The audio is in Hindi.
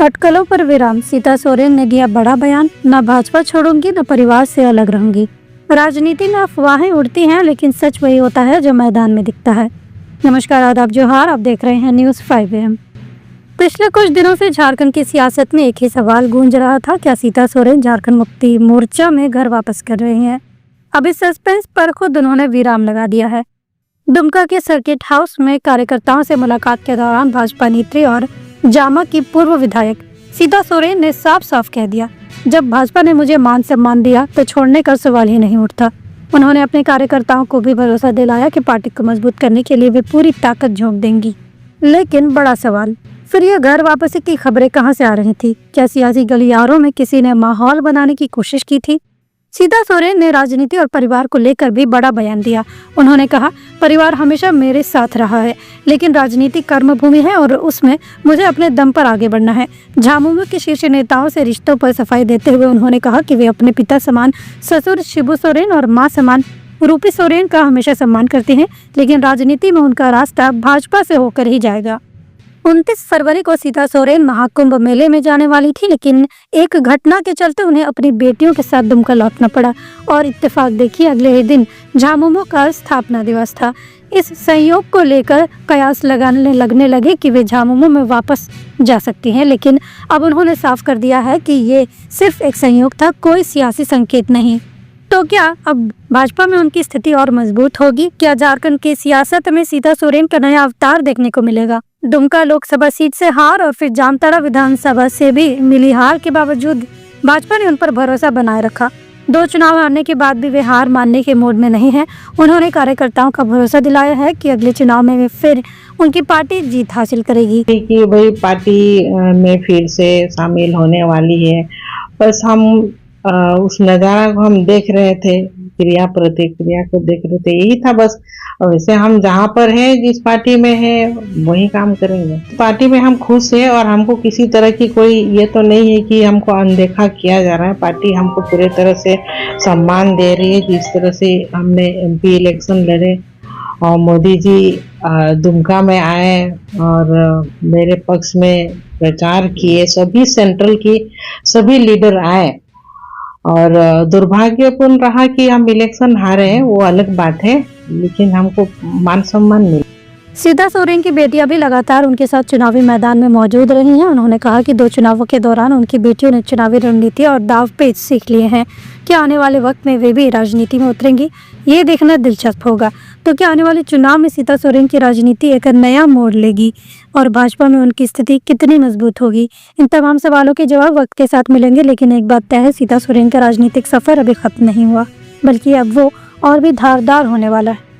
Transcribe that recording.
अटकलों पर विराम। सीता सोरेन ने दिया बड़ा बयान, न भाजपा छोड़ूंगी न परिवार से अलग रहूंगी। राजनीति में अफवाहें उड़ती हैं, लेकिन सच वही होता है जो मैदान में दिखता है। नमस्कार, आदाब, जोहार। आप देख रहे हैं न्यूज़ 5 AM। पिछले कुछ दिनों से झारखंड की सियासत में एक ही सवाल गूंज रहा था, क्या सीता सोरेन झारखंड मुक्ति मोर्चा में घर वापस कर रही हैं? अब इस सस्पेंस पर खुद उन्होंने विराम लगा दिया है। दुमका के सर्किट हाउस में कार्यकर्ताओं से मुलाकात के दौरान भाजपा नेत्री और जामा की पूर्व विधायक सीता सोरेन ने साफ साफ कह दिया, जब भाजपा ने मुझे मान सम्मान दिया तो छोड़ने का सवाल ही नहीं उठता। उन्होंने अपने कार्यकर्ताओं को भी भरोसा दिलाया कि पार्टी को मजबूत करने के लिए वे पूरी ताकत झोंक देंगी। लेकिन बड़ा सवाल, फिर यह घर वापसी की खबरें कहां से आ रही थी? क्या सियासी गलियारों में किसी ने माहौल बनाने की कोशिश की थी? सीता सोरेन ने राजनीति और परिवार को लेकर भी बड़ा बयान दिया। उन्होंने कहा, परिवार हमेशा मेरे साथ रहा है, लेकिन राजनीति कर्मभूमि है और उसमें मुझे अपने दम पर आगे बढ़ना है। झामुमो के शीर्ष नेताओं से रिश्तों पर सफाई देते हुए उन्होंने कहा कि वे अपने पिता समान ससुर शिबू सोरेन और मां समान रूपी सोरेन का हमेशा सम्मान करते हैं, लेकिन राजनीति में उनका रास्ता भाजपा से होकर ही जाएगा। 29 फरवरी को सीता सोरेन महाकुंभ मेले में जाने वाली थी, लेकिन एक घटना के चलते उन्हें अपनी बेटियों के साथ दुमका लौटना पड़ा और इत्तेफाक देखिए, अगले ही दिन झामुमो का स्थापना दिवस था। इस संयोग को लेकर कयास लगने लगे कि वे झामुमो में वापस जा सकती हैं, लेकिन अब उन्होंने साफ कर दिया है कि ये सिर्फ एक संयोग था, कोई सियासी संकेत नहीं। तो क्या अब भाजपा में उनकी स्थिति और मजबूत होगी? क्या झारखंड की सियासत में सीता सोरेन का नया अवतार देखने को मिलेगा? दुमका लोकसभा सीट से हार और फिर जामताड़ा विधानसभा से भी मिली हार के बावजूद भाजपा ने उन पर भरोसा बनाए रखा। 2 चुनाव हारने के बाद भी वे हार मानने के मूड में नहीं हैं। उन्होंने कार्यकर्ताओं का भरोसा दिलाया है कि अगले चुनाव में वे फिर उनकी पार्टी जीत हासिल करेगी। कि वही पार्टी में फिर से शामिल होने वाली है। बस हम उस नज़ारा को हम देख रहे थे, क्रिया प्रतिक्रिया को देख रहे थे, यही था बस। वैसे हम जहाँ पर है, जिस पार्टी में है, वही काम करेंगे। पार्टी में हम खुश है और हमको किसी तरह की कोई ये तो नहीं है कि हमको अनदेखा किया जा रहा है। पार्टी हमको पूरे तरह से सम्मान दे रही है। जिस तरह से हमने MP इलेक्शन लड़े और मोदी जी दुमका में आए और मेरे पक्ष में प्रचार किए, सभी सेंट्रल की सभी लीडर आए और दुर्भाग्यपूर्ण रहा कि हम इलेक्शन हारे हैं, वो अलग बात है, लेकिन हमको मान सम्मान मिला। सीता सोरेन की बेटियां भी लगातार उनके साथ चुनावी मैदान में मौजूद रही हैं। उन्होंने कहा कि 2 चुनावों के दौरान उनकी बेटियों ने चुनावी रणनीति और दांवपेच सीख लिए हैं। क्या आने वाले वक्त में वे भी राजनीति में उतरेंगी? ये देखना दिलचस्प होगा। तो क्या आने वाले चुनाव में सीता सोरेन की राजनीति एक नया मोड़ लेगी और भाजपा में उनकी स्थिति कितनी मजबूत होगी? इन तमाम सवालों के जवाब वक्त के साथ मिलेंगे, लेकिन एक बात तय है, सीता सोरेन का राजनीतिक सफर अभी खत्म नहीं हुआ, बल्कि अब वो और भी धारदार होने वाला है।